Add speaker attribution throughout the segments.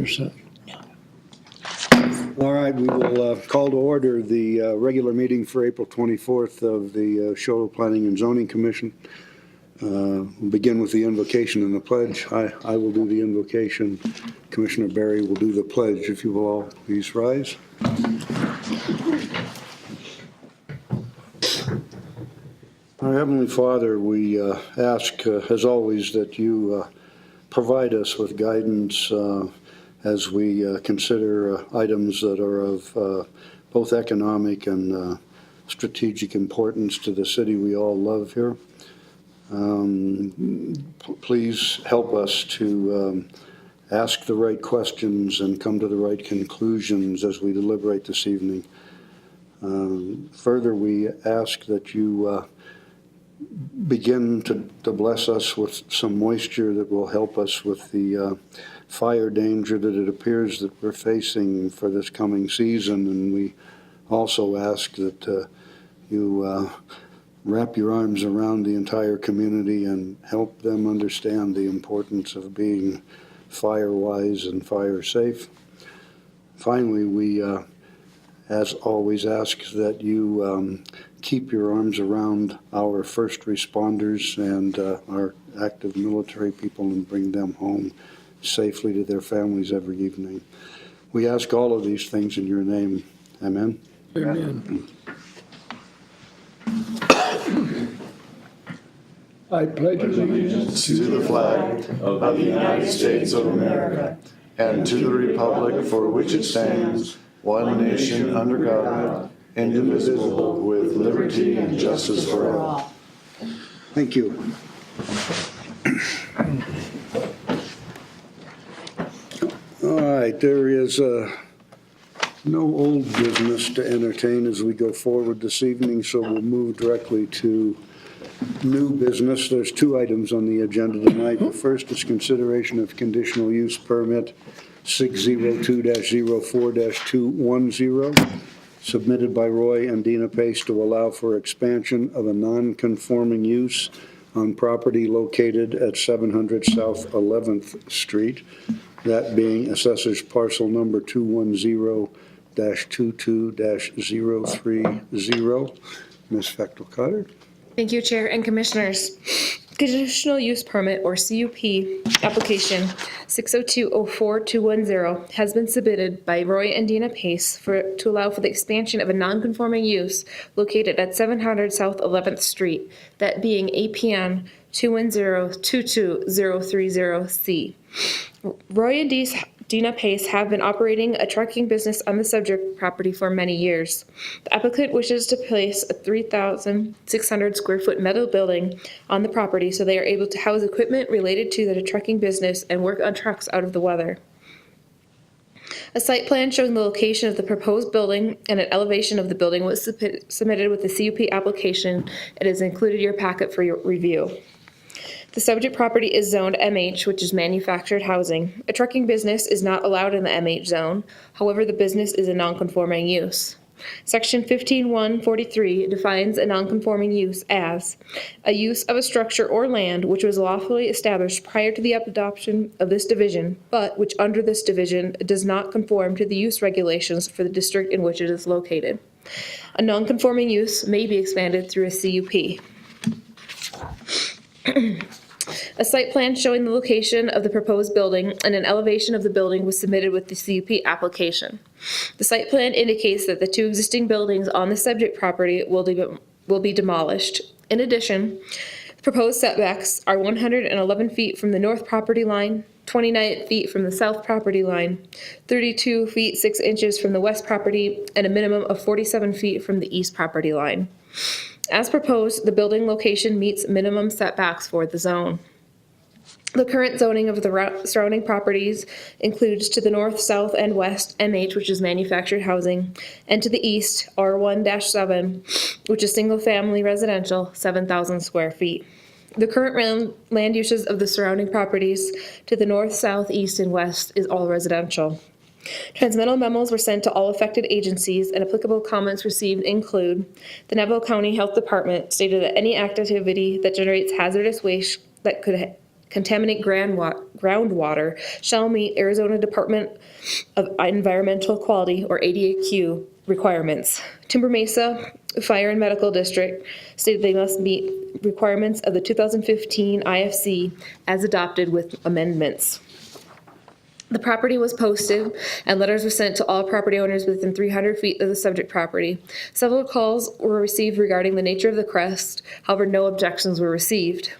Speaker 1: You're set.
Speaker 2: All right, we will call to order the regular meeting for April 24th of the Show Planning and Zoning Commission. We'll begin with the invocation and the pledge. I will do the invocation. Commissioner Barry will do the pledge. If you will all please rise. Our Heavenly Father, we ask, as always, that you provide us with guidance as we consider items that are of both economic and strategic importance to the city we all love here. Please help us to ask the right questions and come to the right conclusions as we deliberate this evening. Further, we ask that you begin to bless us with some moisture that will help us with the fire danger that it appears that we're facing for this coming season. And we also ask that you wrap your arms around the entire community and help them understand the importance of being fire-wise and fire-safe. Finally, we, as always, ask that you keep your arms around our first responders and our active military people and bring them home safely to their families every evening. We ask all of these things in your name. Amen.
Speaker 1: Amen. I pledge allegiance
Speaker 3: to the flag of the United States of America and to the republic for which it stands, one nation under God, indivisible, with liberty and justice for all.
Speaker 2: Thank you. All right, there is no old business to entertain as we go forward this evening, so we'll move directly to new business. There's two items on the agenda tonight. The first is consideration of conditional use permit 602-04-210, submitted by Roy and Dina Pace to allow for expansion of a non-conforming use on property located at 700 South 11th Street, that being assessor's parcel number 210-22-030. Ms. Fechtel-Cotter.
Speaker 4: Thank you, Chair and Commissioners. Conditional Use Permit, or CUP, application 602-04-210 has been submitted by Roy and Dina Pace to allow for the expansion of a non-conforming use located at 700 South 11th Street, that being APN 210-22030C. Roy and Dina Pace have been operating a trucking business on the subject property for many years. The applicant wishes to place a 3,600 square foot metal building on the property so they are able to house equipment related to the trucking business and work on trucks out of the weather. A site plan showing the location of the proposed building and an elevation of the building was submitted with the CUP application. It is included in your packet for your review. The subject property is zoned MH, which is manufactured housing. A trucking business is not allowed in the MH zone. However, the business is a non-conforming use. Section 15.143 defines a non-conforming use as a use of a structure or land which was lawfully established prior to the adoption of this division, but which under this division does not conform to the use regulations for the district in which it is located. A non-conforming use may be expanded through a CUP. A site plan showing the location of the proposed building and an elevation of the building was submitted with the CUP application. The site plan indicates that the two existing buildings on the subject property will be demolished. In addition, proposed setbacks are 111 feet from the north property line, 29 feet from the south property line, 32 feet 6 inches from the west property, and a minimum of 47 feet from the east property line. As proposed, the building location meets minimum setbacks for the zone. The current zoning of the surrounding properties includes to the north, south, and west MH, which is manufactured housing, and to the east R1-7, which is single-family residential, 7,000 square feet. The current land uses of the surrounding properties to the north, south, east, and west is all residential. Transmittal memos were sent to all affected agencies, and applicable comments received include the Neville County Health Department stated that any activity that generates hazardous waste that could contaminate groundwater shall meet Arizona Department of Environmental Quality, or ADAQ, requirements. Timber Mesa Fire and Medical District stated they must meet requirements of the 2015 IFC as adopted with amendments. The property was posted and letters were sent to all property owners within 300 feet of the subject property. Several calls were received regarding the nature of the crest, however, no objections were received.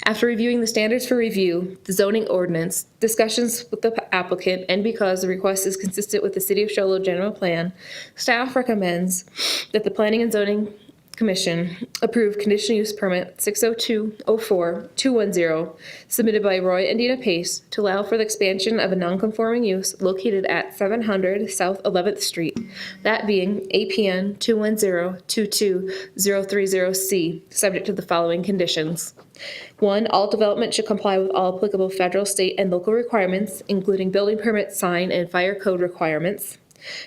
Speaker 4: After reviewing the standards for review, the zoning ordinance, discussions with the applicant, and because the request is consistent with the City of Show Low general plan, staff recommends that the Planning and Zoning Commission approve conditional use permit 60204-210 submitted by Roy and Dina Pace to allow for the expansion of a non-conforming use located at 700 South 11th Street, that being APN 210-22030C, subject to the following conditions. 1. All development should comply with all applicable federal, state, and local requirements, including building permit, sign, and fire code requirements.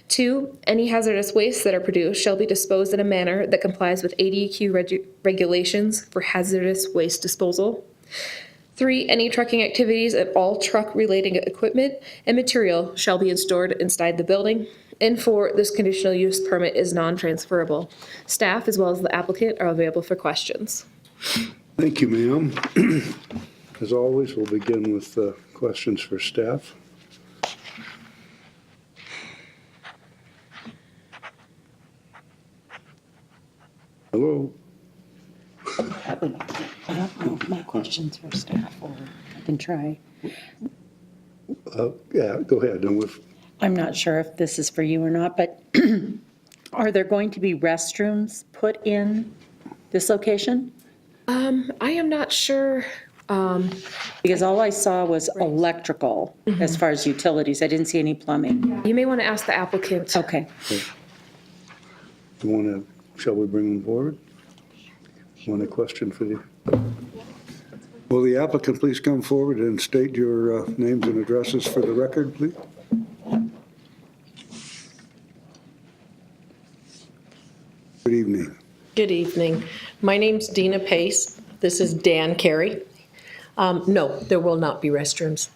Speaker 4: 2. Any hazardous wastes that are produced shall be disposed in a manner that complies with ADEQ regulations for hazardous waste disposal. 3. Any trucking activities of all truck-related equipment and material shall be stored inside the building. And 4. This conditional use permit is non-transferable. Staff, as well as the applicant, are available for questions.
Speaker 2: Thank you, ma'am. As always, we'll begin with questions for staff. Hello?
Speaker 5: I don't know if my questions for staff, or I can try.
Speaker 2: Yeah, go ahead.
Speaker 5: I'm not sure if this is for you or not, but are there going to be restrooms put in this location?
Speaker 4: I am not sure.
Speaker 5: Because all I saw was electrical as far as utilities. I didn't see any plumbing.
Speaker 4: You may want to ask the applicant.
Speaker 5: Okay.
Speaker 2: Shall we bring them forward? Want a question for you? Will the applicant please come forward and state your names and addresses for the record, please? Good evening.
Speaker 6: Good evening. My name's Dina Pace. This is Dan Carey. No, there will not be restrooms.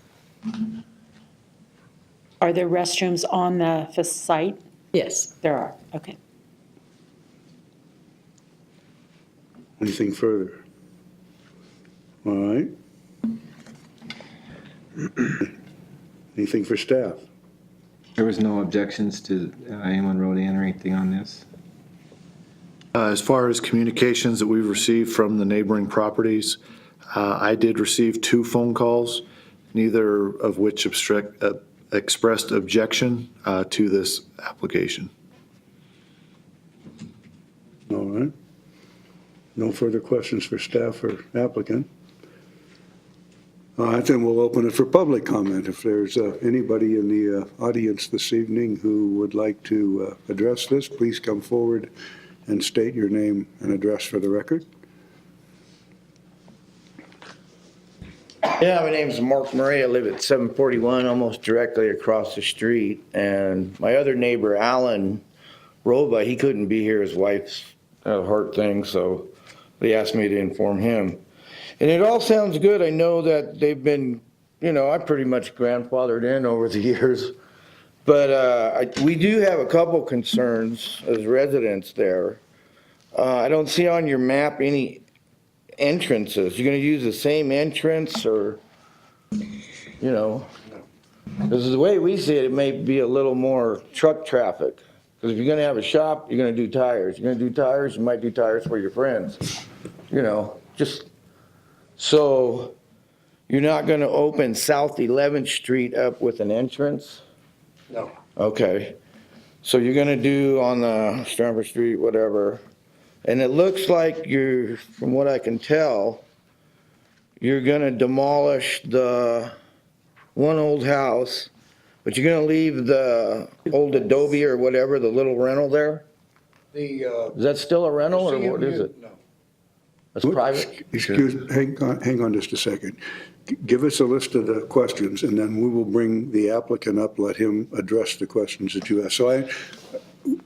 Speaker 5: Are there restrooms on the site?
Speaker 6: Yes.
Speaker 5: There are. Okay.
Speaker 2: Anything further? All right. Anything for staff?
Speaker 7: There was no objections to anyone wrote in or anything on this?
Speaker 3: As far as communications that we've received from the neighboring properties, I did receive 2 phone calls, neither of which expressed objection to this application.
Speaker 2: All right. No further questions for staff or applicant. All right, then we'll open it for public comment. If there's anybody in the audience this evening who would like to address this, please come forward and state your name and address for the record.
Speaker 8: Yeah, my name's Mark Murray. I live at 741, almost directly across the street. And my other neighbor, Alan Roba, he couldn't be here. His wife's had a heart thing, so they asked me to inform him. And it all sounds good. I know that they've been, I pretty much grandfathered in over the years. But we do have a couple concerns as residents there. I don't see on your map any entrances. You're going to use the same entrance, or, this is the way we see it. It may be a little more truck traffic. Because if you're going to have a shop, you're going to do tires. You're going to do tires, you might do tires for your friends. So you're not going to open South 11th Street up with an entrance?
Speaker 2: No.
Speaker 8: Okay. So you're going to do on the Stramper Street, whatever. And it looks like from what I can tell, you're going to demolish the one old house, but you're going to leave the old adobe or whatever, the little rental there? Is that still a rental, or what is it?
Speaker 2: No.
Speaker 8: That's private?
Speaker 2: Hang on just a second. Give us a list of the questions, and then we will bring the applicant up, let him address the questions that you asked. So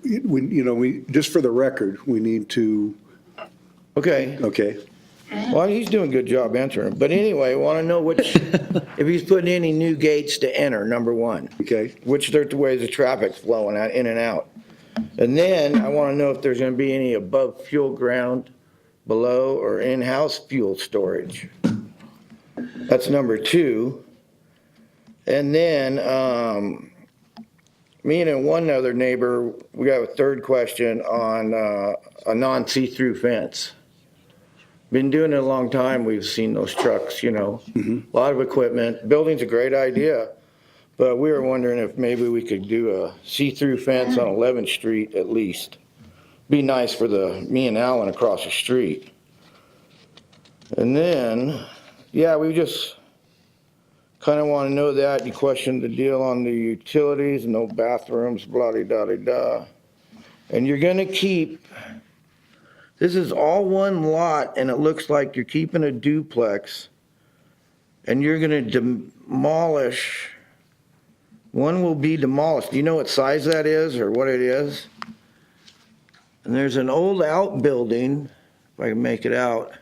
Speaker 2: we just for the record, we need to.
Speaker 8: Okay.
Speaker 2: Okay.
Speaker 8: Well, he's doing a good job answering. But anyway, I want to know which, if he's putting any new gates to enter, number one.
Speaker 2: Okay,
Speaker 8: Which are the ways the traffic's flowing out, in and out. And then I want to know if there's going to be any above fuel ground, below, or in-house fuel storage. That's number two. And then, me and one other neighbor, we got a third question on a non-see-through fence. Been doing it a long time. We've seen those trucks, you know, a lot of equipment. Building's a great idea, but we were wondering if maybe we could do a see-through fence on 11th Street at least. Be nice for me and Alan across the street. And then, yeah, we just kind of want to know that. You questioned the deal on the utilities, no bathrooms, blah-de-da-de-da. And you're going to keep, this is all one lot, and it looks like you're keeping a duplex, and you're going to demolish, one will be demolished. Do you know what size that is or what it is? And there's an old outbuilding, if I can make it out,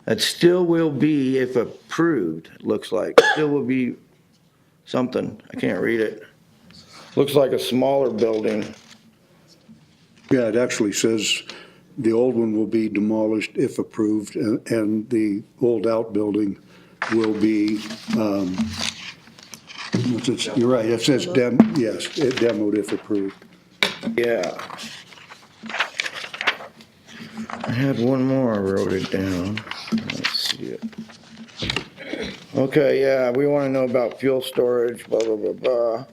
Speaker 8: that still will be, if approved, it looks like, still will be something. I can't read it. Looks like a smaller building.
Speaker 2: yeah, it actually says the old one will be demolished if approved, and the old outbuilding will be, you're right, it says yes, it demoed if approved.
Speaker 8: Yeah. I had one more, I wrote it down. Let's see it. Okay, yeah, we want to know about fuel storage, blah, blah, blah, blah.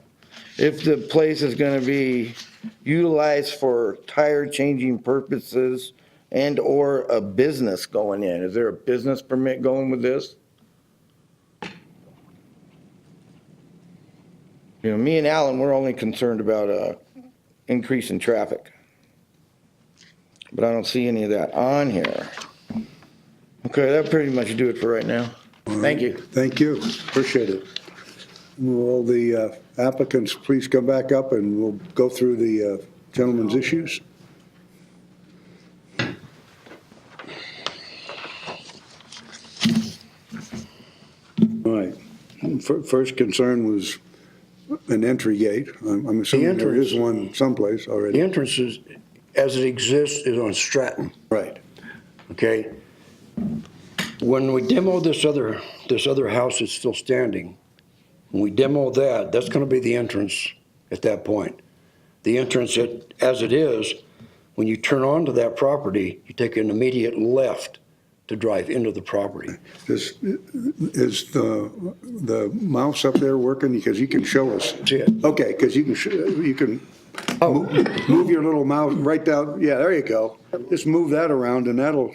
Speaker 8: If the place is going to be utilized for tire changing purposes and/or a business going in. Is there a business permit going with this? You know, me and Alan, we're only concerned about increase in traffic. But I don't see any of that on here. Okay, that'll pretty much do it for right now. Thank you.
Speaker 2: Thank you, appreciate it. Will the applicants please come back up and we'll go through the gentleman's issues? All right, first concern was an entry gate. I'm assuming there is one someplace already.
Speaker 1: The entrance is, as it exists, is on Stratton,
Speaker 2: Right,
Speaker 1: okay? When we demo this other house that's still standing, when we demo that, that's gonna be the entrance at that point. The entrance, as it is, when you turn onto that property, you take an immediate left to drive into the property.
Speaker 2: is the mouse up there working? Because you can show us.
Speaker 1: See it?
Speaker 2: Okay, because you can move your little mouse right down, yeah, there you go. Just move that around and that'll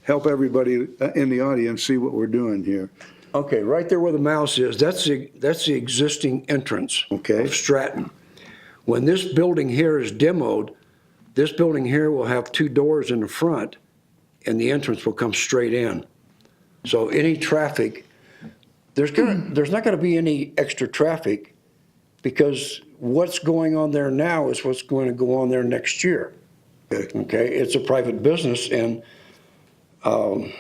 Speaker 2: help everybody in the audience see what we're doing here.
Speaker 1: Okay, right there where the mouse is, that's the existing entrance
Speaker 2: Okay.
Speaker 1: of Stratton. When this building here is demoed, this building here will have two doors in the front, and the entrance will come straight in. So any traffic, there's not gonna be any extra traffic, because what's going on there now is what's going to go on there next year. Okay, it's a private business, and I'm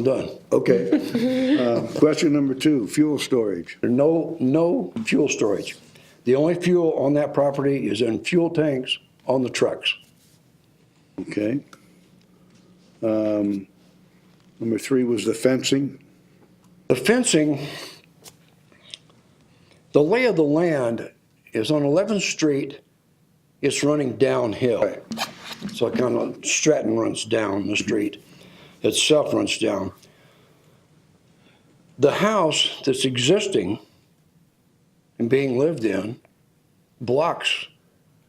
Speaker 1: done.
Speaker 2: Okay. Question number 2, fuel storage.
Speaker 1: There's no fuel storage. The only fuel on that property is in fuel tanks on the trucks.
Speaker 2: Okay. Number 3 was the fencing.
Speaker 1: The fencing, the lay of the land is on 11th Street, it's running downhill. So it kind of, Stratton runs down the street, itself runs down. The house that's existing and being lived in blocks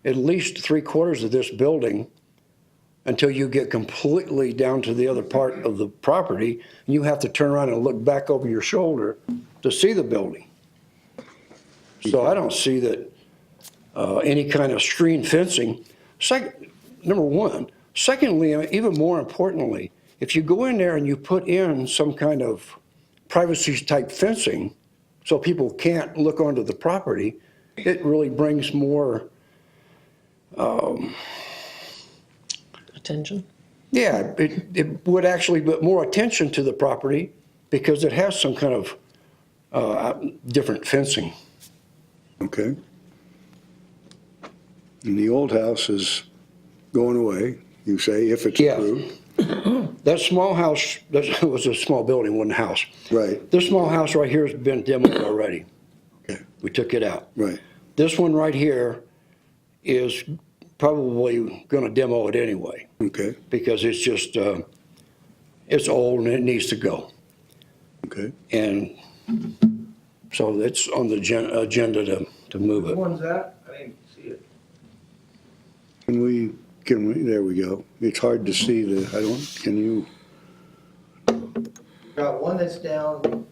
Speaker 1: at least 3/4 of this building until you get completely down to the other part of the property, and you have to turn around and look back over your shoulder to see the building. So I don't see that any kind of screen fencing. Number one. Secondly, even more importantly, if you go in there and you put in some kind of privacy type fencing so people can't look onto the property, it really brings more
Speaker 6: Attention.
Speaker 1: Yeah, it would actually put more attention to the property because it has some kind of different fencing.
Speaker 2: Okay. And the old house is going away, you say, if it's
Speaker 1: Yeah.
Speaker 2: approved?
Speaker 1: That small house, that was a small building, wasn't a house.
Speaker 2: Right,
Speaker 1: This small house right here has been demoed already.
Speaker 2: Okay.
Speaker 1: We took it out.
Speaker 2: right.
Speaker 1: This one right here is probably gonna demo it anyway
Speaker 2: Okay,
Speaker 1: because it's just, it's old and it needs to go.
Speaker 2: okay.
Speaker 1: And so it's on the agenda to move it.
Speaker 8: one's that? I didn't see it.
Speaker 2: Can we, there we go. It's hard to see can you,
Speaker 8: Got one that's down,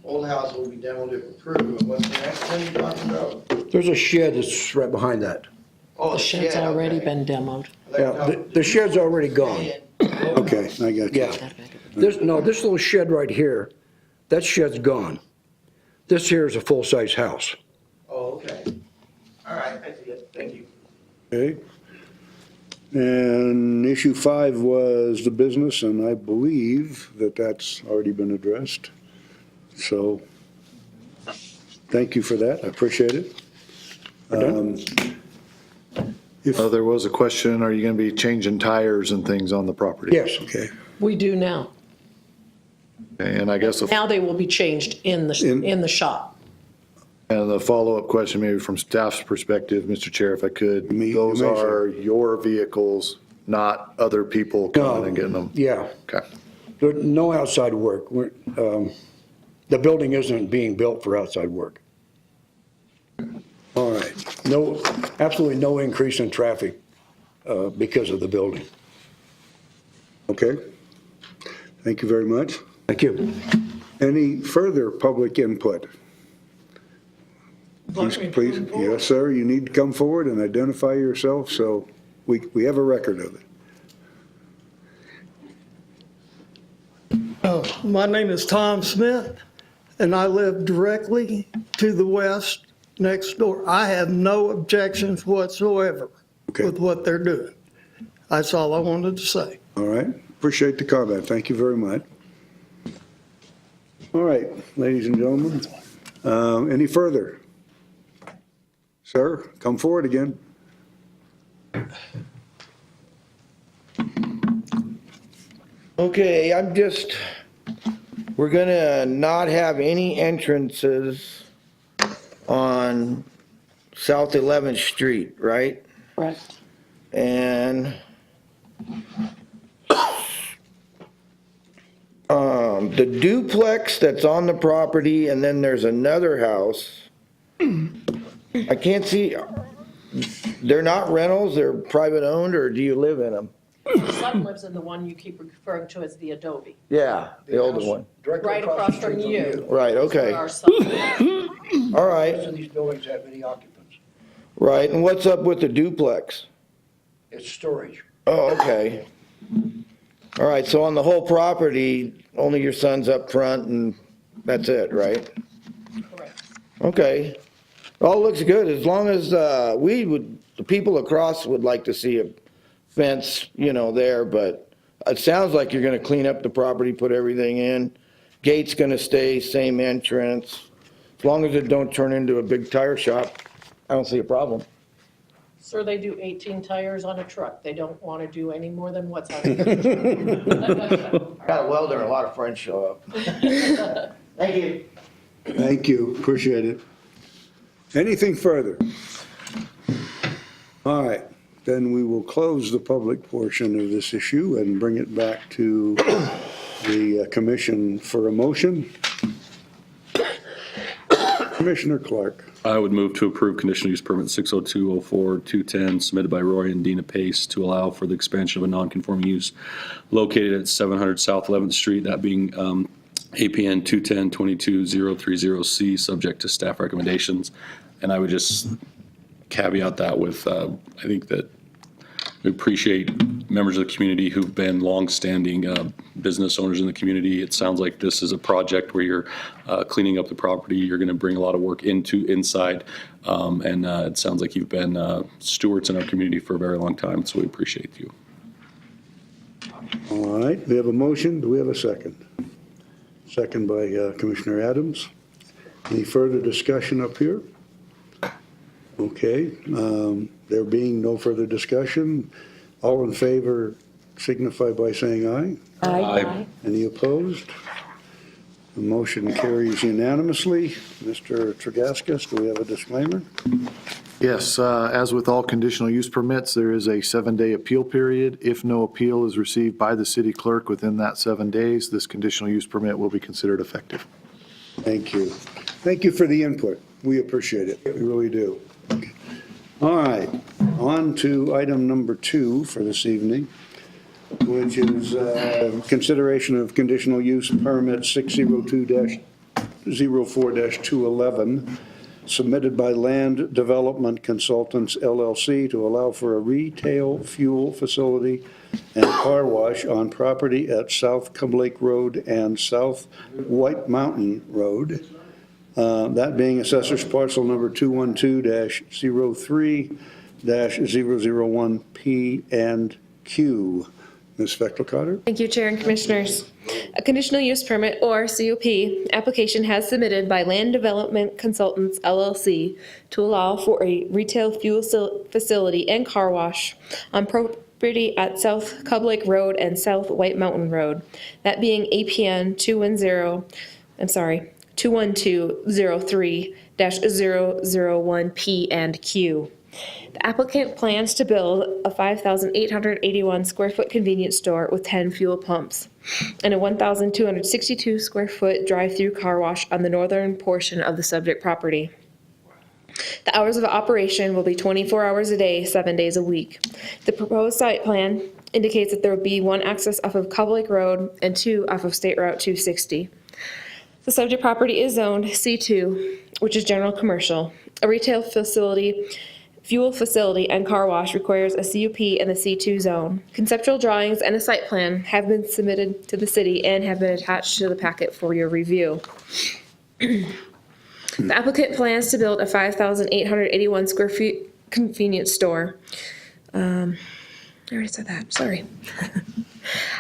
Speaker 8: old house will be demoed if approved, and what's the next one you're talking about?
Speaker 1: There's a shed that's right behind that.
Speaker 8: Oh,
Speaker 6: The shed's
Speaker 8: shed,
Speaker 6: already
Speaker 8: okay.
Speaker 6: been demoed.
Speaker 1: Yeah, the shed's already gone.
Speaker 2: okay, I got you.
Speaker 1: Yeah. This little shed right here, that shed's gone. This here is a full-size house.
Speaker 8: Oh, okay. All right, I see it, thank you.
Speaker 2: Okay. And issue 5 was the business, and I believe that that's already been addressed. So, thank you for that, I appreciate it.
Speaker 3: There was a question, are you going to be changing tires and things on the property?
Speaker 1: Yes.
Speaker 2: Okay,
Speaker 6: We do now.
Speaker 3: And I guess,
Speaker 6: Now they will be changed in the shop.
Speaker 3: and the follow-up question maybe from staff's perspective, Mr. Chair, if I could,
Speaker 2: You
Speaker 3: those
Speaker 2: may,
Speaker 3: are your vehicles, not other people coming and getting them?
Speaker 1: Yeah,
Speaker 3: Okay.
Speaker 1: no outside work. The building isn't being built for outside work.
Speaker 2: all right.
Speaker 1: No, absolutely no increase in traffic because of the building.
Speaker 2: Okay. Thank you very much.
Speaker 1: Thank you.
Speaker 2: Any further public input? Please, yes, sir, you need to come forward and identify yourself so we have a record of it.
Speaker 9: My name is Tom Smith, and I live directly to the west next door. I have no objections whatsoever
Speaker 2: Okay.
Speaker 9: with what they're doing. That's all I wanted to say.
Speaker 2: All right, appreciate the comment, thank you very much. All right, ladies and gentlemen, any further? Sir, come forward again.
Speaker 8: Okay, we're gonna not have any entrances on South 11th Street, right?
Speaker 6: Correct.
Speaker 8: And the duplex that's on the property, and then there's another house. I can't see, they're not rentals, they're private owned, or do you live in them?
Speaker 6: My son lives in the one you keep referring to as the Adobe,
Speaker 8: Yeah, the older one.
Speaker 6: right across from you.
Speaker 8: Right, okay,
Speaker 6: Where our son lives.
Speaker 8: all
Speaker 1: None
Speaker 8: right,
Speaker 1: of these buildings have any occupants.
Speaker 8: right, and what's up with the duplex?
Speaker 1: It's storage.
Speaker 8: Oh, okay. All right, so on the whole property, only your son's up front and that's it, right?
Speaker 6: Correct.
Speaker 8: Okay. All looks good, as long as, the people across would like to see a fence, there, but it sounds like you're gonna clean up the property, put everything in. Gate's gonna stay, same entrance. As long as it don't turn into a big tire shop, I don't see a problem.
Speaker 6: Sir, they do 18 tires on a truck. They don't want to do any more than what's on it.
Speaker 8: Got a welder and a lot of friends show up. Thank you.
Speaker 2: Thank you, appreciate it. Anything further? All right, then we will close the public portion of this issue and bring it back to the commission for a motion. Commissioner Clark.
Speaker 10: I would move to approve conditional use permit 60204-210 submitted by Roy and Dina Pace to allow for the expansion of a non-conforming use located at 700 South 11th Street, that being APN 210-22030C, subject to staff recommendations. And I would just caveat that with, I think that we appreciate members of the community who've been longstanding business owners in the community. It sounds like this is a project where you're cleaning up the property. You're going to bring a lot of work inside. And it sounds like you've been stewards in our community for a very long time, so we appreciate you.
Speaker 2: All right, we have a motion. Do we have a second? Second by Commissioner Adams. Any further discussion up here? Okay, there being no further discussion, all in favor signify by saying aye.
Speaker 10: Aye.
Speaker 2: Any opposed? The motion carries unanimously. Mr. Tregaskis, do we have a disclaimer?
Speaker 3: Yes, as with all conditional use permits, there is a 7-day appeal period. If no appeal is received by the city clerk within that 7 days, this conditional use permit will be considered effective.
Speaker 2: Thank you. Thank you for the input. We appreciate it. We really do. All right, on to item number 2 for this evening, which is consideration of conditional use permit 602-04-211, submitted by Land Development Consultants LLC to allow for a retail fuel facility and car wash on property at South Cub Lake Road and South White Mountain Road. That being assessor's parcel number 212-03-001P and Q. Ms. Speckelcotter?
Speaker 4: Thank you, Chair and Commissioners. A conditional use permit, or CUP, application has submitted by Land Development Consultants LLC to allow for a retail fuel facility and car wash on property at South Cub Lake Road and South White Mountain Road, that being APN 210-03-001P and Q. The applicant plans to build a 5,881 square foot convenience store with 10 fuel pumps and a 1,262 square foot drive-through car wash on the northern portion of the subject property. The hours of operation will be 24 hours a day, 7 days a week. The proposed site plan indicates that there will be 1 access off of Cub Lake Road and 2 off of State Route 260. The subject property is zoned C2, which is general commercial. A retail facility, fuel facility, and car wash requires a CUP in the C2 zone. Conceptual drawings and a site plan have been submitted to the city and have been attached to the packet for your review. The applicant plans to build a 5,881 square feet convenience store. I already said that, sorry.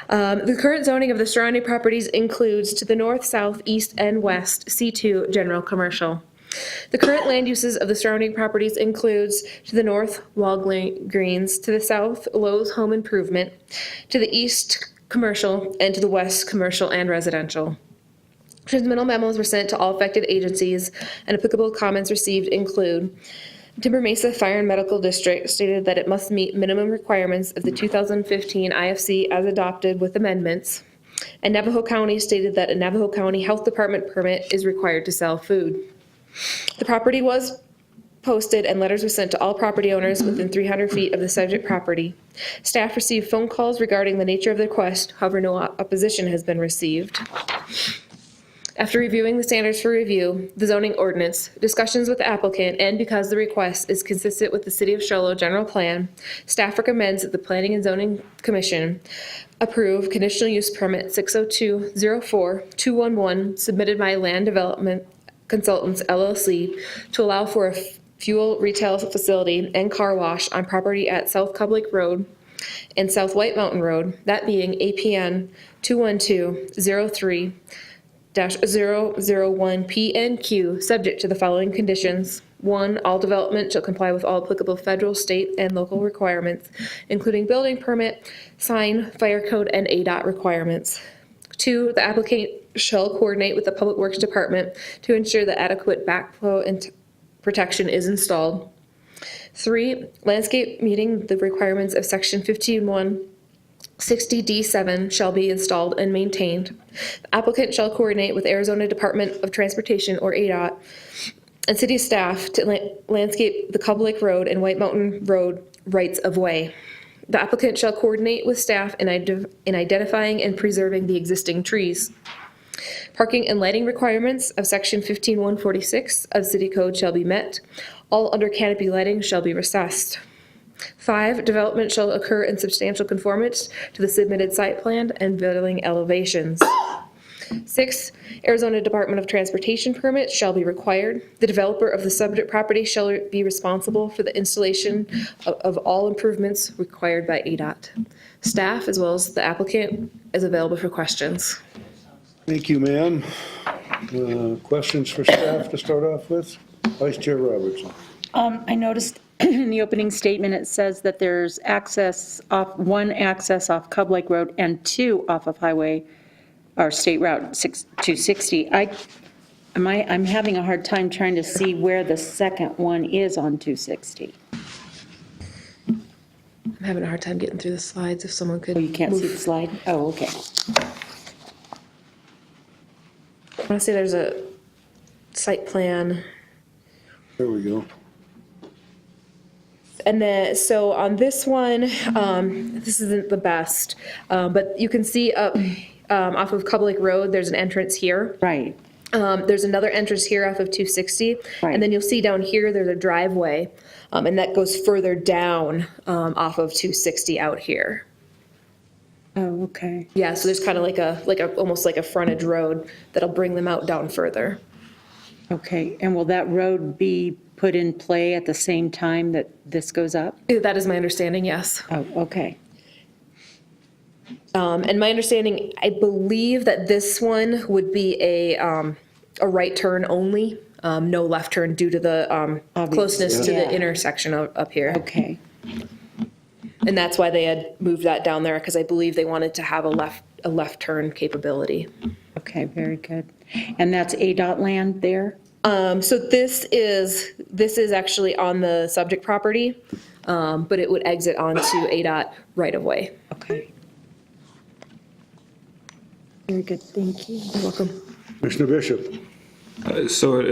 Speaker 4: The current zoning of the surrounding properties includes to the north, south, east, and west C2 general commercial. The current land uses of the surrounding properties includes to the north, Walgreens, to the south, Lowe's Home Improvement, to the east, commercial, and to the west, commercial and residential. Transmittal memos were sent to all affected agencies, and applicable comments received include Timber Mesa Fire and Medical District stated that it must meet minimum requirements of the 2015 IFC as adopted with amendments, and Navajo County stated that a Navajo County Health Department permit is required to sell food. The property was posted and letters were sent to all property owners within 300 feet of the subject property. Staff received phone calls regarding the nature of the request, however no opposition has been received. After reviewing the standards for review, the zoning ordinance, discussions with the applicant, and because the request is consistent with the City of Charlotte general plan, staff recommends that the Planning and Zoning Commission approve conditional use permit 602-04-211 submitted by Land Development Consultants LLC to allow for a fuel retail facility and car wash on property at South Cub Lake Road and South White Mountain Road, that being APN 212-03-001P and Q, subject to the following conditions. 1, all development shall comply with all applicable federal, state, and local requirements, including building permit, sign, fire code, and ADOT requirements. 2, the applicant shall coordinate with the Public Works Department to ensure that adequate backflow and protection is installed. 3, landscape meeting the requirements of section 15-160D7 shall be installed and maintained. The applicant shall coordinate with Arizona Department of Transportation, or ADOT, and city staff to landscape the Cub Lake Road and White Mountain Road rights of way. The applicant shall coordinate with staff in identifying and preserving the existing trees. Parking and lighting requirements of section 15-146 of City Code shall be met. All under canopy lighting shall be recessed. 5, development shall occur in substantial conformance to the submitted site plan and building elevations. 6, Arizona Department of Transportation permits shall be required. The developer of the subject property shall be responsible for the installation of all improvements required by ADOT. Staff, as well as the applicant, is available for questions.
Speaker 2: Thank you, ma'am. Questions for staff to start off with? Vice Chair Robertson.
Speaker 5: I noticed in the opening statement, it says that there's one access off Cub Lake Road and 2 off of Highway, or State Route 260. I'm having a hard time trying to see where the second one is on 260.
Speaker 4: I'm having a hard time getting through the slides if someone could.
Speaker 5: Oh, you can't see the slide? Oh, okay.
Speaker 4: I want to say there's a site plan.
Speaker 2: There we go.
Speaker 4: And then, so on this one, this isn't the best, but you can see up off of Cub Lake Road, there's an entrance here.
Speaker 5: Right.
Speaker 4: There's another entrance here off of 260.
Speaker 5: Right.
Speaker 4: And then you'll see down here, there's a driveway, and that goes further down off of 260 out here.
Speaker 5: Oh, okay.
Speaker 4: Yeah, so there's kind of like a almost like a frontage road that'll bring them out down further.
Speaker 5: Okay, and will that road be put in play at the same time that this goes up?
Speaker 4: That is my understanding, yes.
Speaker 5: Oh, okay.
Speaker 4: And my understanding, I believe that this one would be a right turn only, no left turn due to the closeness to
Speaker 5: Yeah.
Speaker 4: the intersection up here.
Speaker 5: Okay.
Speaker 4: And that's why they had moved that down there, because I believe they wanted to have a left turn capability.
Speaker 5: Okay, very good. And that's ADOT land there?
Speaker 4: So this is actually on the subject property, but it would exit onto ADOT right of way.
Speaker 5: Okay. Very good, thank you.
Speaker 4: You're welcome.
Speaker 2: Commissioner Bishop.
Speaker 11: So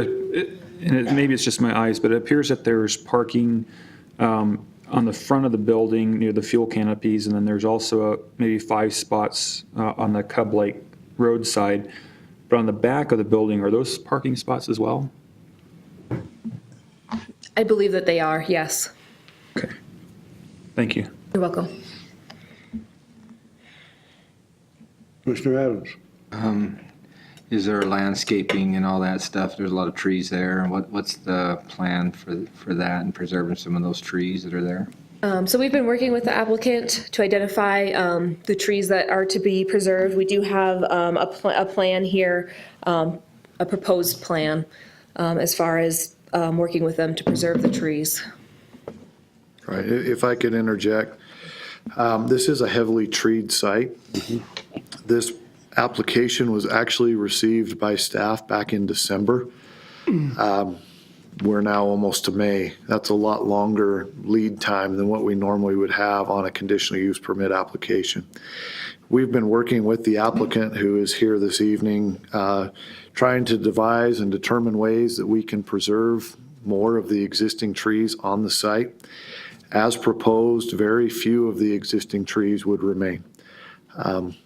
Speaker 11: maybe it's just my eyes, but it appears that there's parking on the front of the building near the fuel canopies, and then there's also maybe 5 spots on the Cub Lake Road side. But on the back of the building, are those parking spots as well?
Speaker 4: I believe that they are, yes.
Speaker 11: Okay. Thank you.
Speaker 4: You're welcome.
Speaker 2: Commissioner Adams.
Speaker 7: Is there landscaping and all that stuff? There's a lot of trees there. What's the plan for that and preserving some of those trees that are there?
Speaker 4: So we've been working with the applicant to identify the trees that are to be preserved. We do have a plan here, a proposed plan, as far as working with them to preserve the trees.
Speaker 3: Right, if I could interject, this is a heavily treed site. This application was actually received by staff back in December. We're now almost to May. That's a lot longer lead time than what we normally would have on a conditional use permit application. We've been working with the applicant who is here this evening, trying to devise and determine ways that we can preserve more of the existing trees on the site. As proposed, very few of the existing trees would remain.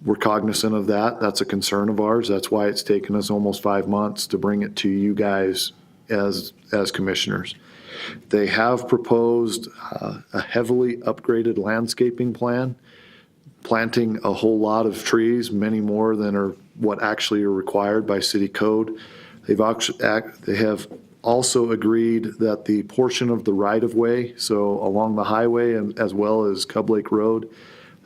Speaker 3: We're cognizant of that. That's a concern of ours. That's why it's taken us almost 5 months to bring it to you guys as commissioners. They have proposed a heavily upgraded landscaping plan, planting a whole lot of trees, many more than are what actually are required by city code. They have also agreed that the portion of the right-of-way, so along the highway and as well as Cub Lake Road,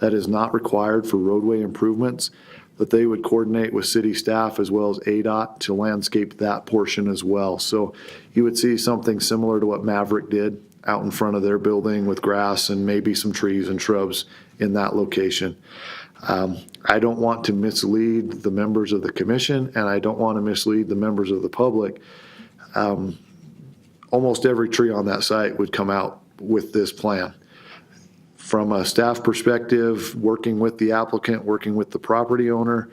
Speaker 3: that is not required for roadway improvements, that they would coordinate with city staff as well as ADOT to landscape that portion as well. So you would see something similar to what Maverick did out in front of their building with grass and maybe some trees and shrubs in that location. I don't want to mislead the members of the commission, and I don't want to mislead the members of the public. Almost every tree on that site would come out with this plan. From a staff perspective, working with the applicant, working with the property owner,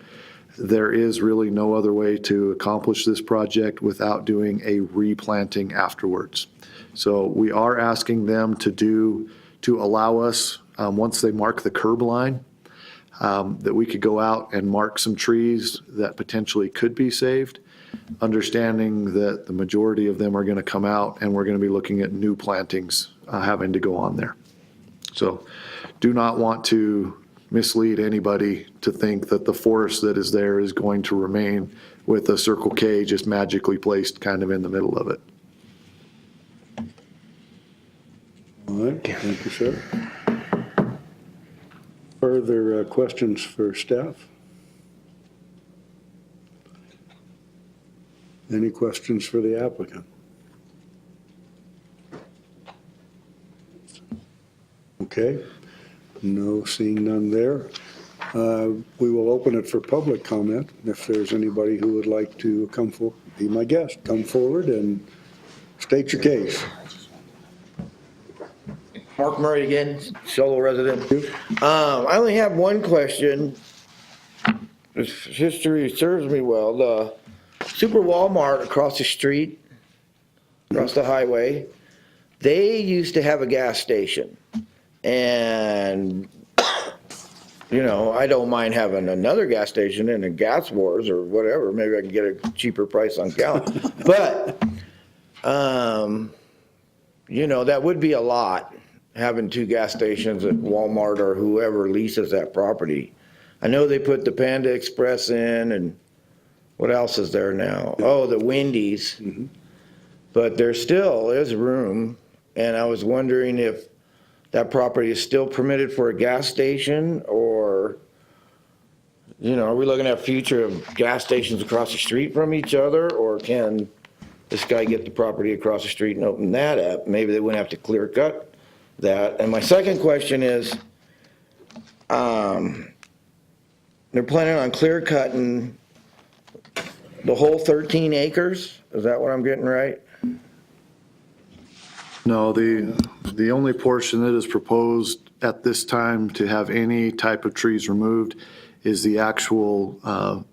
Speaker 3: there is really no other way to accomplish this project without doing a replanting afterwards. So we are asking them to allow us, once they mark the curb line, that we could go out and mark some trees that potentially could be saved, understanding that the majority of them are going to come out and we're going to be looking at new plantings having to go on there. So do not want to mislead anybody to think that the forest that is there is going to remain with a Circle K just magically placed kind of in the middle of it.
Speaker 2: All right, thank you, sir. Further questions for staff? Any questions for the applicant? Okay, no, seeing none there. We will open it for public comment. If there's anybody who would like to come forward, be my guest, come forward and state your case.
Speaker 8: Mark Murray again, solo resident. I only have one question. If history serves me well, the Super Walmart across the street, across the highway, they used to have a gas station. And, you know, I don't mind having another gas station in a gas wars or whatever. Maybe I can get a cheaper price on gallon. But, you know, that would be a lot, having two gas stations at Walmart or whoever leases that property. I know they put the Panda Express in, and what else is there now? Oh, the Wendy's. But there still is room, and I was wondering if that property is still permitted for a gas station, or, you know, are we looking at future of gas stations across the street from each other, or can this guy get the property across the street and open that up? Maybe they wouldn't have to clear cut that. And my second question is, they're planning on clear cutting the whole 13 acres? Is that what I'm getting right?
Speaker 3: No, the only portion that is proposed at this time to have any type of trees removed is the actual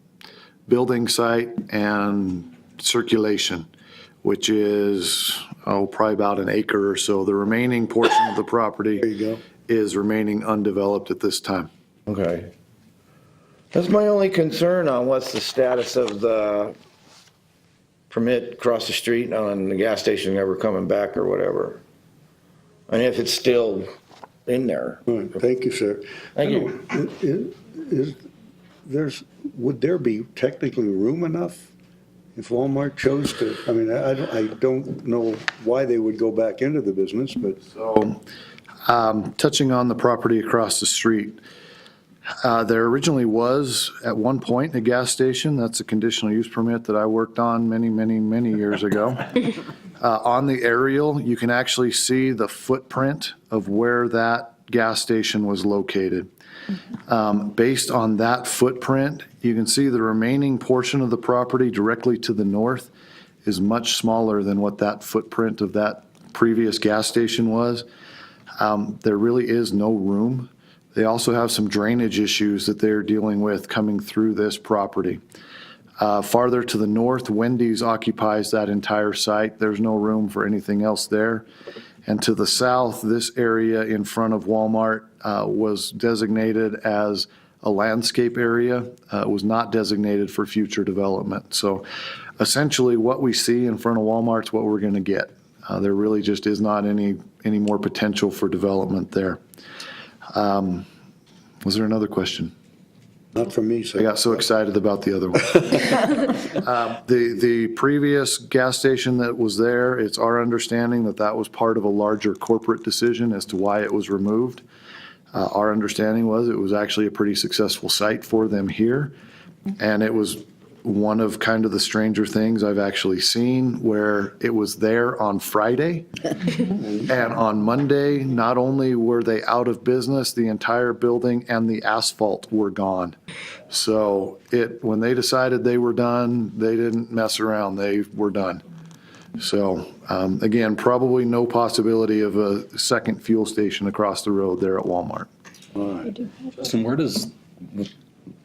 Speaker 3: building site and circulation, which is, probably about an acre or so. The remaining portion of the property
Speaker 2: There you go.
Speaker 3: is remaining undeveloped at this time.
Speaker 8: Okay. That's my only concern on what's the status of the permit across the street on the gas station ever coming back or whatever. And if it's still in there.
Speaker 2: All right, thank you, sir.
Speaker 8: Thank you.
Speaker 2: Would there be technically room enough if Walmart chose to? I mean, I don't know why they would go back into the business, but.
Speaker 3: So, touching on the property across the street, there originally was, at one point, a gas station. That's a conditional use permit that I worked on many, many, many years ago. On the aerial, you can actually see the footprint of where that gas station was located. Based on that footprint, you can see the remaining portion of the property directly to the north is much smaller than what that footprint of that previous gas station was. There really is no room. They also have some drainage issues that they're dealing with coming through this property. Farther to the north, Wendy's occupies that entire site. There's no room for anything else there. And to the south, this area in front of Walmart was designated as a landscape area. It was not designated for future development. So essentially what we see in front of Walmart's what we're going to get. There really just is not any more potential for development there. Was there another question?
Speaker 2: Not from me, sir.
Speaker 3: I got so excited about the other one. The previous gas station that was there, it's our understanding that that was part of a larger corporate decision as to why it was removed. Our understanding was it was actually a pretty successful site for them here. And it was one of kind of the stranger things I've actually seen, where it was there on Friday. And on Monday, not only were they out of business, the entire building and the asphalt were gone. So when they decided they were done, they didn't mess around, they were done. So again, probably no possibility of a second fuel station across the road there at Walmart.
Speaker 2: All right.
Speaker 10: Justin, where does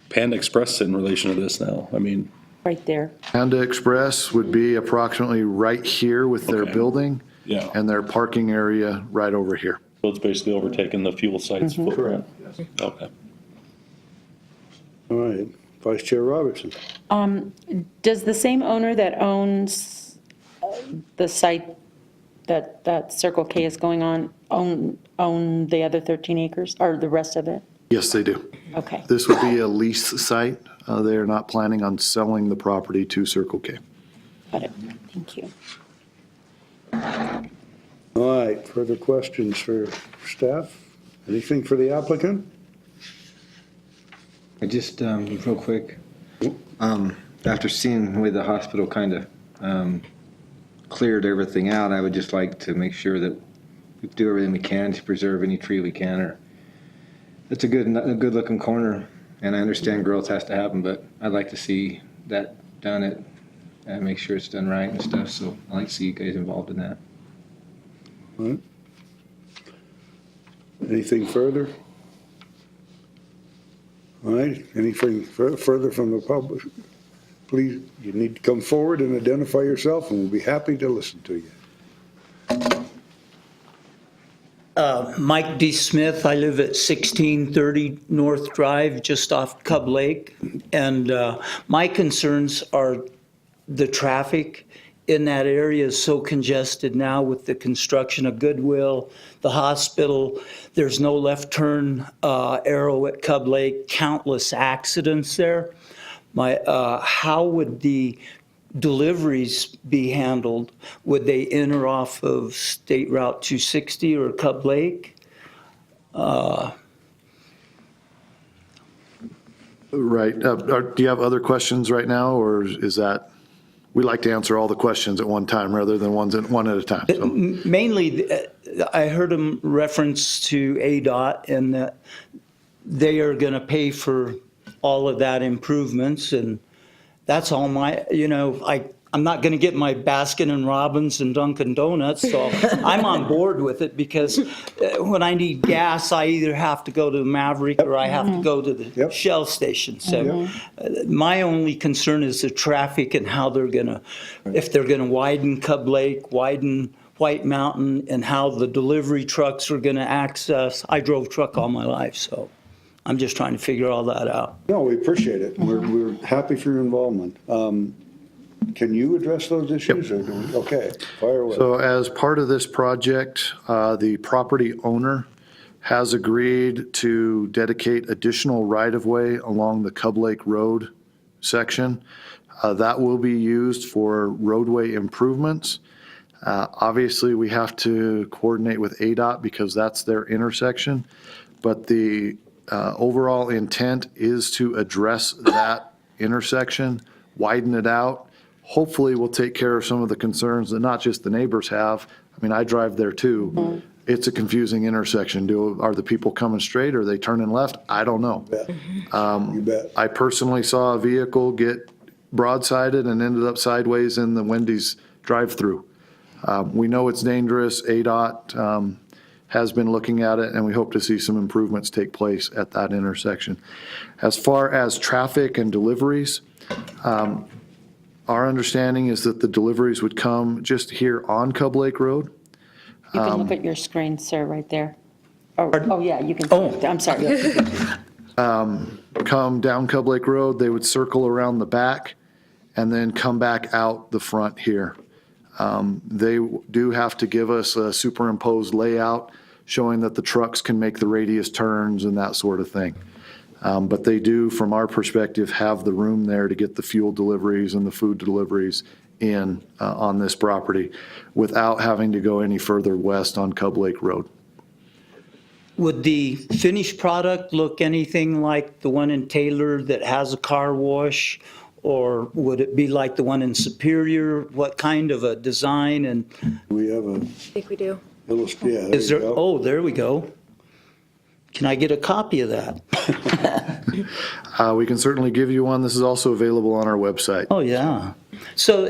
Speaker 10: Panda Express sit in relation to this now? I mean,
Speaker 5: Right there.
Speaker 3: Panda Express would be approximately right here with their
Speaker 10: Okay.
Speaker 3: building.
Speaker 10: Yeah.
Speaker 3: And their parking area right over here.
Speaker 10: so it's basically overtaken the fuel site's footprint? Okay.
Speaker 2: All right, Vice Chair Robertson.
Speaker 5: Does the same owner that owns the site that Circle K is going on own the other 13 acres, or the rest of it?
Speaker 3: Yes, they do.
Speaker 5: Okay,
Speaker 3: This would be a lease site. They are not planning on selling the property to Circle K.
Speaker 5: got it. Thank you.
Speaker 2: All right, further questions for staff? Anything for the applicant?
Speaker 7: I just, real quick, after seeing the way the hospital kind of cleared everything out, I would just like to make sure that we do everything we can to preserve any tree we can. Or it's a good looking corner, and I understand growth has to happen, but I'd like to see that done and make sure it's done right and stuff. So I'd like to see you guys involved in that.
Speaker 2: All right. Anything further? All right, anything further from the public? Please, you need to come forward and identify yourself, and we'll be happy to listen to you.
Speaker 12: Mike D. Smith. I live at 1630 North Drive, just off Cub Lake. And my concerns are the traffic in that area is so congested now with the construction of Goodwill, the hospital. There's no left turn arrow at Cub Lake, countless accidents there. How would the deliveries be handled? Would they enter off of State Route 260 or Cub Lake?
Speaker 3: Right. Do you have other questions right now, or is that, we like to answer all the questions at one time rather than one at a time? So.
Speaker 12: Mainly, I heard him reference to ADOT and that they are going to pay for all of that improvements, and that's all I'm not going to get my Baskin and Robbins and Dunkin' Donuts, so I'm on board with it because when I need gas, I either have to go to Maverick or I have to go to the Shell station. So my only concern is the traffic and how if they're going to widen Cub Lake, widen White Mountain, and how the delivery trucks are going to access. I drove truck all my life, so I'm just trying to figure all that out.
Speaker 2: No, we appreciate it. We're happy for your involvement. Can you address those issues? Or okay, fire away.
Speaker 3: So as part of this project, the property owner has agreed to dedicate additional right-of-way along the Cub Lake Road section. That will be used for roadway improvements. Obviously, we have to coordinate with ADOT because that's their intersection, but the overall intent is to address that intersection, widen it out. Hopefully, we'll take care of some of the concerns that not just the neighbors have. I mean, I drive there too. It's a confusing intersection. Are the people coming straight? Or are they turning left? I don't know.
Speaker 2: You bet.
Speaker 3: I personally saw a vehicle get broadsided and ended up sideways in the Wendy's drive-through. We know it's dangerous. ADOT has been looking at it, and we hope to see some improvements take place at that intersection. As far as traffic and deliveries, our understanding is that the deliveries would come just here on Cub Lake Road.
Speaker 5: You can look at your screen, sir, right there. Oh, yeah, you can. Oh, I'm sorry.
Speaker 3: Come down Cub Lake Road, they would circle around the back and then come back out the front here. They do have to give us a superimposed layout showing that the trucks can make the radius turns and that sort of thing. But they do, from our perspective, have the room there to get the fuel deliveries and the food deliveries in on this property without having to go any further west on Cub Lake Road.
Speaker 12: Would the finished product look anything like the one in Taylor that has a car wash? Or would it be like the one in Superior? What kind of a design? And
Speaker 2: We have a,
Speaker 4: I think we do.
Speaker 2: yeah, there
Speaker 12: is
Speaker 2: you
Speaker 12: there,
Speaker 2: go.
Speaker 12: oh, there we go. Can I get a copy of that?
Speaker 3: We can certainly give you one. This is also available on our website.
Speaker 12: Oh, yeah. So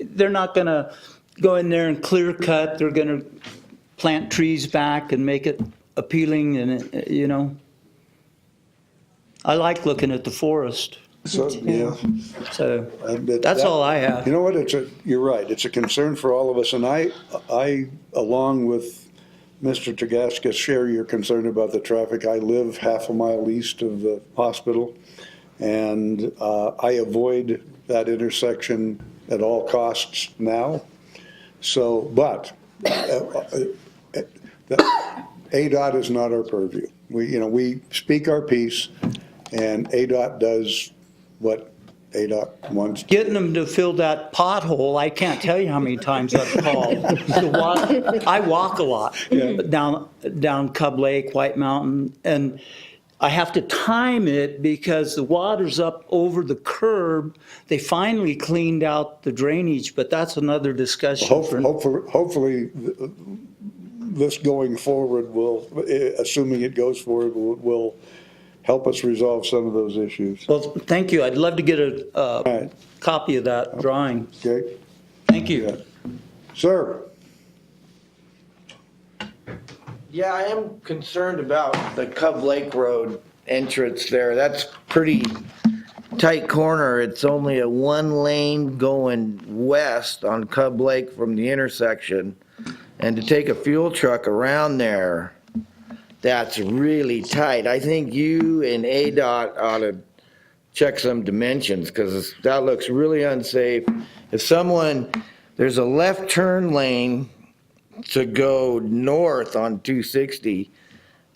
Speaker 12: they're not going to go in there and clear cut. They're going to plant trees back and make it appealing and, I like looking at the forest.
Speaker 2: So, yeah.
Speaker 12: So that's all I have.
Speaker 2: You know what, you're right, it's a concern for all of us, and I, along with Mr. Tagaska, share your concern about the traffic. I live half a mile east of the hospital, and I avoid that intersection at all costs now. So, but ADOT is not our purview. we speak our piece, and ADOT does what ADOT wants.
Speaker 12: Getting them to fill that pothole, I can't tell you how many times I've called. I walk a lot down Cub Lake, White Mountain, and I have to time it because the water's up over the curb. They finally cleaned out the drainage, but that's another discussion.
Speaker 2: Hopefully, this going forward will, assuming it goes forward, will help us resolve some of those issues.
Speaker 12: Well, thank you. I'd love to get a
Speaker 2: right.
Speaker 12: copy of that drawing.
Speaker 2: Okay?
Speaker 12: Thank you.
Speaker 2: Sir?
Speaker 8: Yeah, I am concerned about the Cub Lake Road entrance there. That's pretty tight corner. It's only a one lane going west on Cub Lake from the intersection. And to take a fuel truck around there, that's really tight. I think you and ADOT ought to check some dimensions because that looks really unsafe. If there's a left turn lane to go north on 260,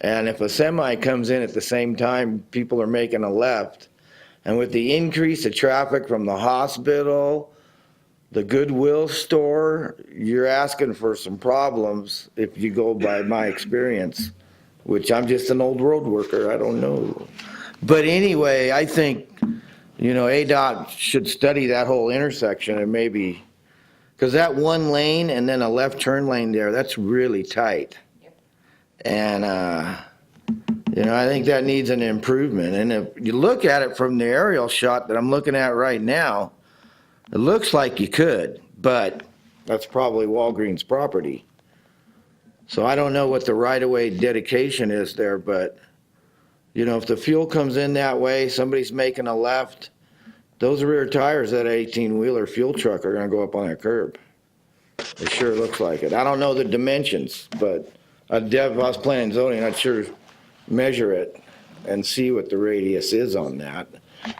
Speaker 8: and if a semi comes in at the same time, people are making a left. And with the increase of traffic from the hospital, the Goodwill store, you're asking for some problems if you go by my experience, which I'm just an old road worker, I don't know. But anyway, I think, ADOT should study that whole intersection and maybe, because that one lane and then a left turn lane there, that's really tight. And, I think that needs an improvement. And if you look at it from the aerial shot that I'm looking at right now, it looks like you could, but that's probably Walgreens property. So I don't know what the right-of-way dedication is there, but, if the fuel comes in that way, somebody's making a left, those rear tires, that 18-wheeler fuel truck are gonna go up on that curb. It sure looks like it. I don't know the dimensions, but if I was planning and zoning, I'd sure measure it and see what the radius is on that.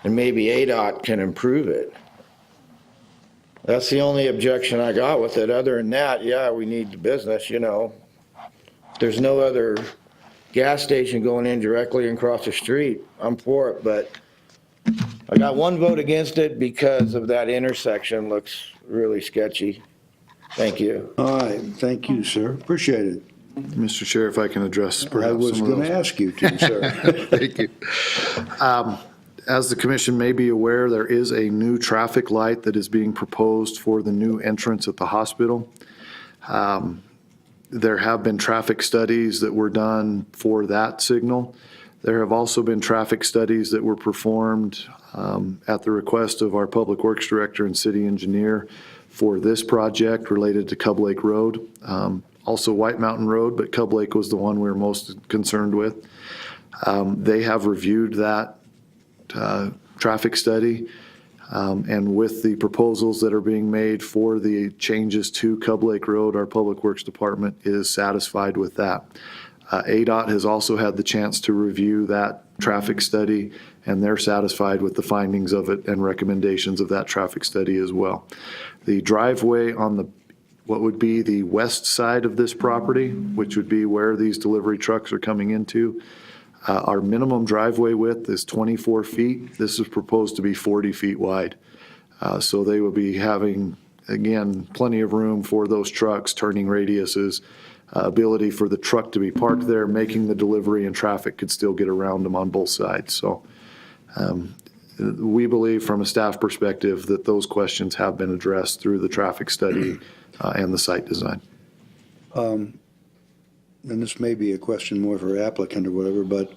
Speaker 8: And maybe ADOT can improve it. That's the only objection I got with it. Other than that, yeah, we need the business, There's no other gas station going in directly across the street. I'm for it, but I got one vote against it because of that intersection. Looks really sketchy. Thank you.
Speaker 2: All right, thank you, sir. Appreciate it.
Speaker 3: Mr. Chair, if I can address perhaps
Speaker 2: I was
Speaker 3: some of
Speaker 2: going
Speaker 3: those.
Speaker 2: to ask you to, sir.
Speaker 3: Thank you. As the commission may be aware, there is a new traffic light that is being proposed for the new entrance at the hospital. There have been traffic studies that were done for that signal. There have also been traffic studies that were performed at the request of our Public Works Director and City Engineer for this project related to Cub Lake Road. Also White Mountain Road, but Cub Lake was the one we were most concerned with. They have reviewed that traffic study, and with the proposals that are being made for the changes to Cub Lake Road, our Public Works Department is satisfied with that. ADOT has also had the chance to review that traffic study, and they're satisfied with the findings of it and recommendations of that traffic study as well. The driveway on what would be the west side of this property, which would be where these delivery trucks are coming into, our minimum driveway width is 24 feet. This is proposed to be 40 feet wide. So they will be having, again, plenty of room for those trucks, turning radiuses, ability for the truck to be parked there, making the delivery, and traffic could still get around them on both sides. So we believe from a staff perspective that those questions have been addressed through the traffic study and the site design.
Speaker 2: And this may be a question more for applicant or whatever, but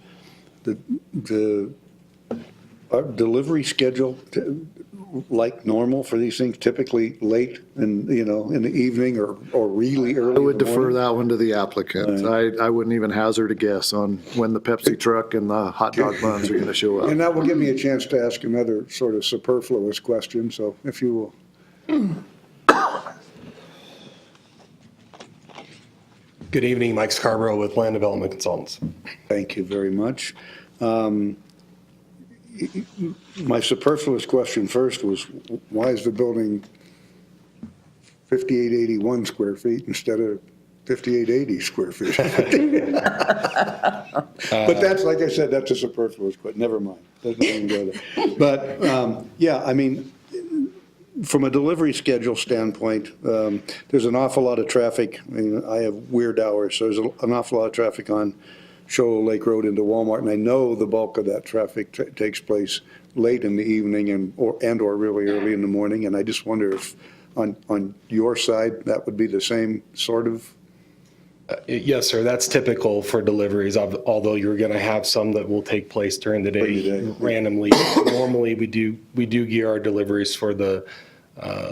Speaker 2: our delivery schedule, like normal for these things, typically late in the evening or really early.
Speaker 3: I would
Speaker 2: in the
Speaker 3: defer
Speaker 2: morning?
Speaker 3: that one to the applicant. I wouldn't even hazard a guess on when the Pepsi truck and the hot dog buns are going to show up.
Speaker 2: And that will give me a chance to ask another sort of superfluous question, so if you will.
Speaker 13: Good evening, Mike Scarborough with Land Development Consultants.
Speaker 2: Thank you very much. My superfluous question first was, why is the building 5881 square feet instead of 5880 square feet. But that's, like I said, that's a superfluous, but never mind. Doesn't even go there. But, yeah, I mean, from a delivery schedule standpoint, there's an awful lot of traffic. I mean, I have weird hours, so there's an awful lot of traffic on Shoal Lake Road into Walmart, and I know the bulk of that traffic takes place late in the evening and/or really early in the morning, and I just wonder if on your side, that would be the same sort of.
Speaker 13: Yes, sir, that's typical for deliveries, although you're going to have some that will take place during the day randomly. Normally, we do gear our deliveries for the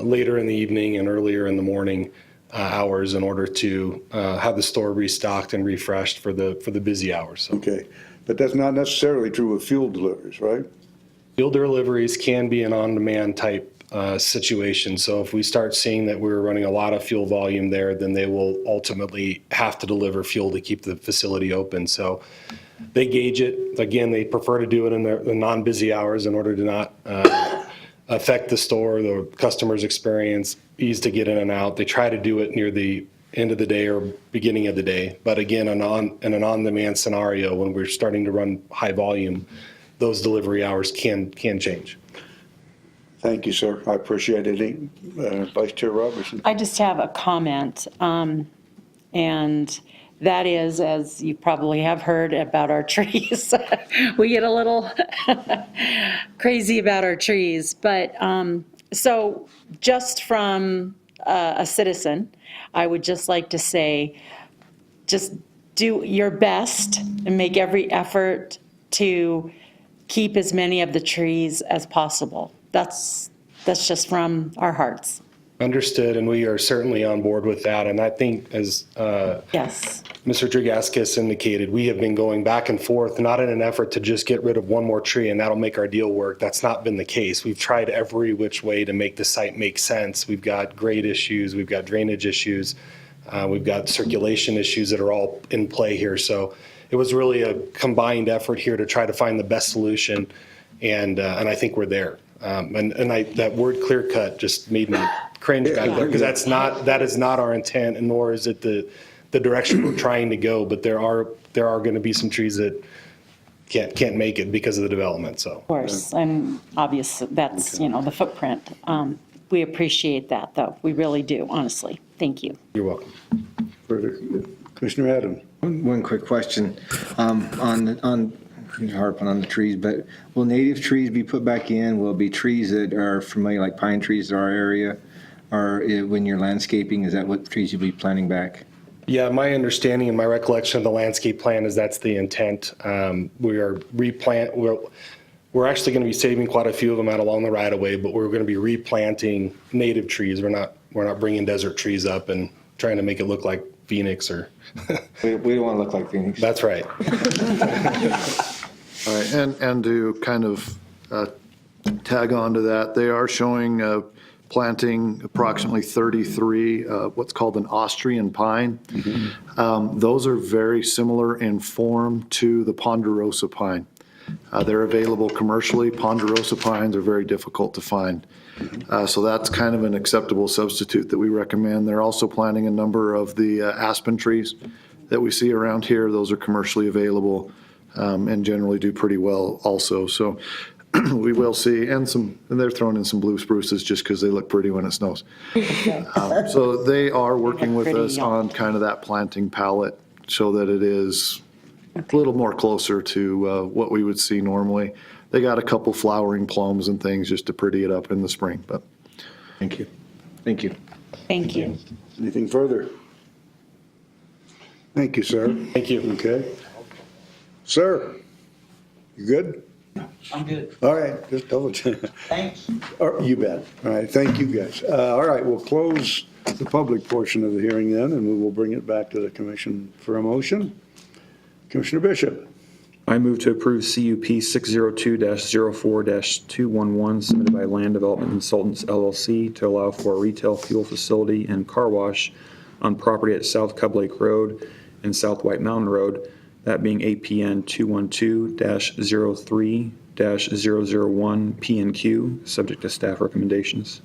Speaker 13: later in the evening and earlier in the morning hours in order to have the store restocked and refreshed for the busy hours. So.
Speaker 2: Okay, but that's not necessarily true with fuel deliveries, right?
Speaker 13: Fuel deliveries can be an on-demand type situation. So if we start seeing that we're running a lot of fuel volume there, then they will ultimately have to deliver fuel to keep the facility open. So they gauge it. Again, they prefer to do it in the non-busy hours in order to not affect the store, the customer's experience, ease to get in and out. They try to do it near the end of the day or beginning of the day. But again, in an on-demand scenario, when we're starting to run high volume, those delivery hours can change.
Speaker 2: Thank you, sir. I appreciate it. Vice Chair Robertson.
Speaker 5: I just have a comment, and that is, as you probably have heard about our trees, we get a little crazy about our trees. But so just from a citizen, I would just like to say, just do your best and make every effort to keep as many of the trees as possible. That's just from our hearts.
Speaker 13: Understood, and we are certainly on board with that. And I think, as
Speaker 5: Yes.
Speaker 13: Mr. Dragaskis indicated, we have been going back and forth, not in an effort to just get rid of one more tree and that'll make our deal work. That's not been the case. We've tried every which way to make the site make sense. We've got grade issues, we've got drainage issues, we've got circulation issues that are all in play here. So it was really a combined effort here to try to find the best solution, and I think we're there. That word clear cut just made me cringe back there, because that is not our intent, and nor is it the direction we're trying to go. But there are going to be some trees that can't make it because of the development. So
Speaker 5: Of course, and obvious, that's, the footprint. We appreciate that, though. We really do, honestly. Thank you.
Speaker 13: you're welcome.
Speaker 2: Further, Commissioner Adams.
Speaker 7: One quick question on harping on the trees, but will native trees be put back in? Will it be trees that are familiar, like pine trees in our area? Or when you're landscaping, is that what trees you'll be planting back?
Speaker 13: Yeah, my understanding and my recollection of the landscape plan is that's the intent. We're actually going to be saving quite a few of them out along the right of way, but we're going to be replanting native trees. We're not bringing desert trees up and trying to make it look like Phoenix or.
Speaker 7: We don't want to look like Phoenix.
Speaker 13: That's right.
Speaker 3: All right, and to kind of tag on to that, they are showing planting approximately 33, what's called an Austrian pine. Those are very similar in form to the ponderosa pine. They're available commercially. Ponderosa pines are very difficult to find. So that's kind of an acceptable substitute that we recommend. They're also planting a number of the aspen trees that we see around here. Those are commercially available and generally do pretty well also. So we will see, and they're throwing in some blue spruces just because they look pretty when it snows. So they are working with us on kind of that planting palette so that it is a little more closer to what we would see normally. They got a couple flowering plums and things just to pretty it up in the spring, but.
Speaker 7: Thank you. Thank you.
Speaker 5: Thank you.
Speaker 2: Anything further? Thank you, sir.
Speaker 13: Thank you.
Speaker 2: Okay. Sir, you good?
Speaker 12: I'm good.
Speaker 2: All right, just double check.
Speaker 12: Thanks.
Speaker 2: You bet. All right, thank you, guys. All right, we'll close the public portion of the hearing then, and we will bring it back to the commission for a motion. Commissioner Bishop.
Speaker 11: I move to approve CUP 602-04-211 submitted by Land Development Consultants LLC to allow for a retail fuel facility and car wash on property at South Cub Lake Road and South White Mountain Road, that being APN 212-03-001 P&Q, subject to staff recommendations.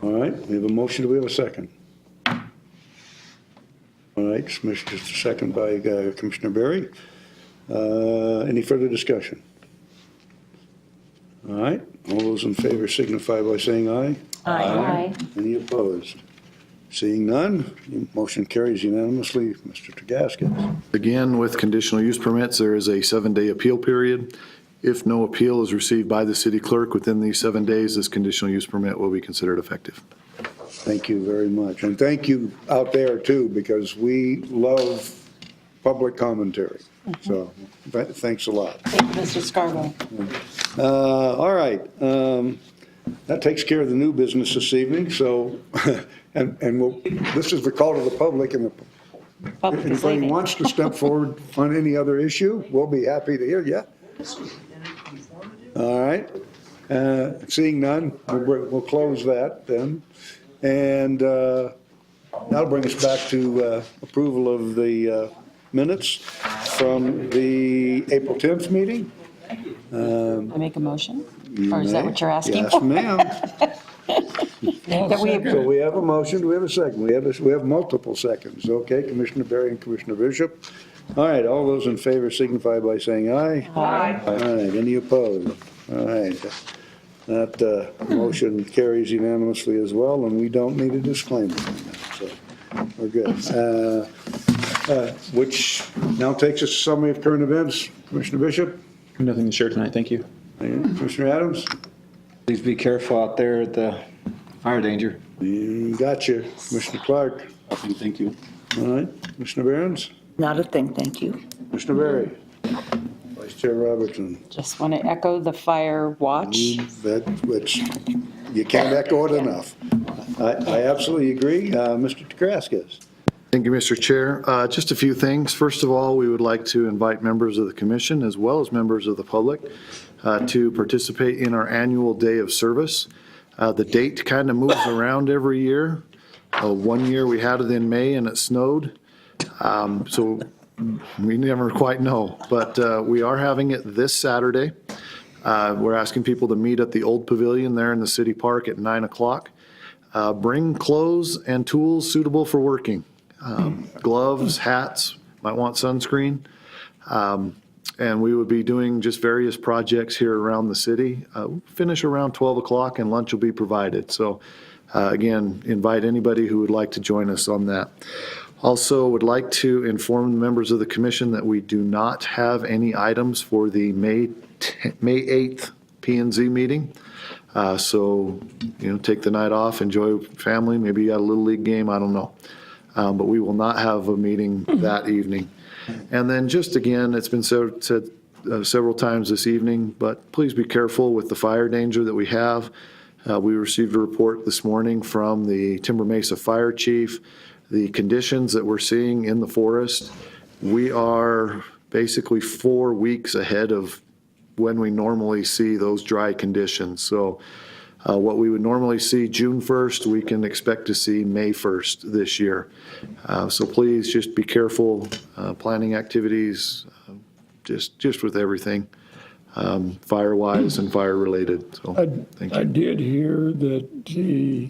Speaker 2: All right, we have a motion. Do we have a second? right, just a second by Commissioner Berry. Any further discussion? All right, all those in favor signify by saying aye.
Speaker 5: Aye.
Speaker 2: Any opposed? Seeing none, motion carries unanimously. Mr. Tagaskis.
Speaker 3: Again, with conditional use permits, there is a 7-day appeal period. If no appeal is received by the city clerk within these 7 days, this conditional use permit will be considered effective.
Speaker 2: Thank you very much. And thank you out there too, because we love public commentary. So thanks a lot.
Speaker 5: Thank you, Mr. Scarborough.
Speaker 2: All right. That takes care of the new business this evening. So, and this is the call to the public, and
Speaker 5: Public
Speaker 2: if
Speaker 5: is
Speaker 2: anybody
Speaker 5: leaving.
Speaker 2: wants to step forward on any other issue, we'll be happy to hear you. All right. Seeing none, we'll close that then. And that'll bring us back to approval of the minutes from the April 10th meeting.
Speaker 5: I make a motion? Or is that what you're asking
Speaker 2: Yes,
Speaker 5: for?
Speaker 2: ma'am.
Speaker 5: That we
Speaker 2: So we have a motion, do we have a second? We have multiple seconds. Okay, Commissioner Berry and Commissioner Bishop. All right, all those in favor signify by saying aye.
Speaker 5: Aye.
Speaker 2: All right, any opposed? All right, that motion carries unanimously as well, and we don't need a disclaimer on that, so we're good. Which now takes us to summary of current events. Commissioner Bishop?
Speaker 11: Nothing to share tonight, thank you.
Speaker 2: Commissioner Adams?
Speaker 7: Please be careful out there at the fire danger.
Speaker 2: You got you. Commissioner Clark?
Speaker 10: Nothing, thank you.
Speaker 2: All right, Commissioner Behrens?
Speaker 14: Not a thing, thank you.
Speaker 2: Commissioner Berry? Vice Chair Robertson?
Speaker 5: just want to echo the fire watch.
Speaker 2: Which, you can't echo it enough. I absolutely agree. Mr. Tagaskis?
Speaker 3: Thank you, Mr. Chair. Just a few things. First of all, we would like to invite members of the commission as well as members of the public to participate in our annual day of service. The date kind of moves around every year. One year we had it in May and it snowed. So we never quite know, but we are having it this Saturday. We're asking people to meet at the old pavilion there in the city park at 9 o'clock. Bring clothes and tools suitable for working. Gloves, hats, might want sunscreen. And we would be doing just various projects here around the city. Finish around 12 o'clock and lunch will be provided. So again, invite anybody who would like to join us on that. Also would like to inform the members of the commission that we do not have any items for the May 8th P&Z meeting. So, take the night off, enjoy family. Maybe you got a little league game, I don't know. But we will not have a meeting that evening. And then just again, it's been said several times this evening, but please be careful with the fire danger that we have. We received a report this morning from the Timber Mesa Fire Chief. The conditions that we're seeing in the forest, we are basically 4 weeks ahead of when we normally see those dry conditions. So what we would normally see June 1st, we can expect to see May 1st this year. So please just be careful, planning activities, just with everything, fire-wise and fire-related. So thank you.
Speaker 15: I did hear that the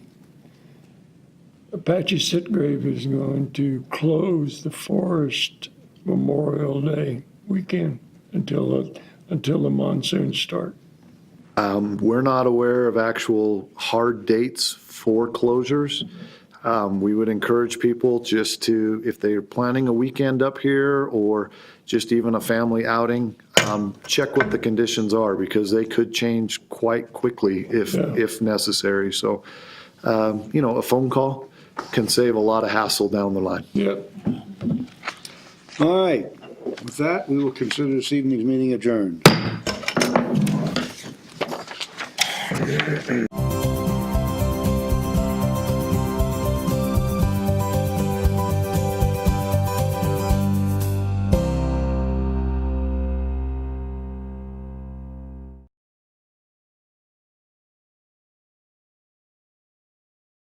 Speaker 15: Apache Sitgrave is going to close the forest Memorial Day weekend until the monsoons start.
Speaker 3: We're not aware of actual hard dates for closures. We would encourage people just to, if they're planning a weekend up here or just even a family outing, check what the conditions are because they could change quite quickly if necessary. So, a phone call can save a lot of hassle down the line.
Speaker 15: Yep.
Speaker 2: All right. With that, we will consider this evening's meeting adjourned.